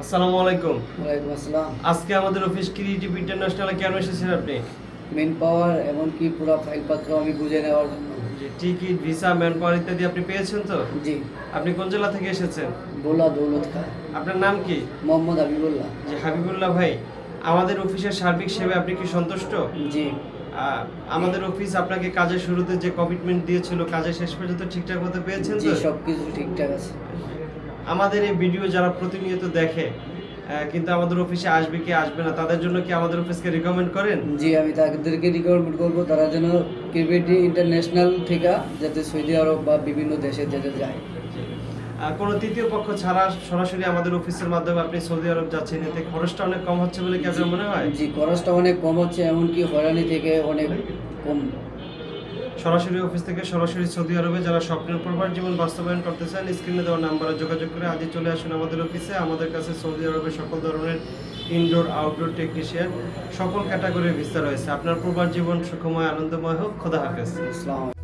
আসসালামু আলাইকুম। ওয়ালাইকুম আসসালাম। আজকে আমাদের অফিস ক্রিয়েটিভ ইন্টারন্যাশনালে কেন এসেছেন আপনি? মেন পাওয়ার এমনকি পুরো ফাইলপত্র আমি বুঝে নেওয়ার জন্য। যে টিকিট, ভিসা, ম্যান পাওয়ার ইত্যাদি আপনি পেয়েছেন তো? জি। আপনি কোন জেলা থেকে এসেছেন? বোলা দৌলত খান। আপনার নাম কি? মোহাম্মদ হাবিবুল্লাহ। যে হাবিবুল্লাহ ভাই, আমাদের অফিসের সার্বিক সেবায় আপনি কি সন্তুষ্ট? জি। আমাদের অফিস আপনাকে কাজের শুরুতে যে কমিটমেন্ট দিয়েছিল, কাজের শেষ পর্যন্ত ঠিকঠাক মতো পেয়েছেন জি, তো? সবকিছু ঠিকঠাক আছে। আমাদের এই ভিডিও যারা প্রতিনিয়ত দেখে কিন্তু আমাদের অফিসে আসবে কি আসবে না, তাদের জন্য কি আমাদের অফিসকে রিকমেন্ড করেন? জি, আমি তাদেরকে রিকমেন্ড করবো তারা যেন ক্রিয়েটিভ ইন্টারন্যাশনাল থেকে যাতে সৌদি আরব বা বিভিন্ন দেশে যেতে যায়। কোনো তৃতীয় পক্ষ ছাড়া সরাসরি আমাদের অফিসের মাধ্যমে আপনি সৌদি আরব যাচ্ছেন, এতে খরচটা অনেক কম হচ্ছে বলে কি আপনার মনে হয়? জি, খরচটা অনেক কম হচ্ছে, এমনকি হয়রানি থেকে অনেক কম। সরাসরি অফিস থেকে সরাসরি সৌদি আরবে যারা স্বপ্নের প্রবাস জীবন বাস্তবায়ন করতে চান, স্ক্রিনে দেওয়া নাম্বারে যোগাযোগ করে আজই চলে আসুন আমাদের অফিসে। আমাদের কাছে সৌদি আরবের সকল ধরনের ইনডোর আউটডোর টেকনিশিয়ান সকল ক্যাটাগরির ভিসা রয়েছে। আপনার প্রবাস জীবন সুখময় আনন্দময় হোক। খোদা হাফেজ। আসসালামু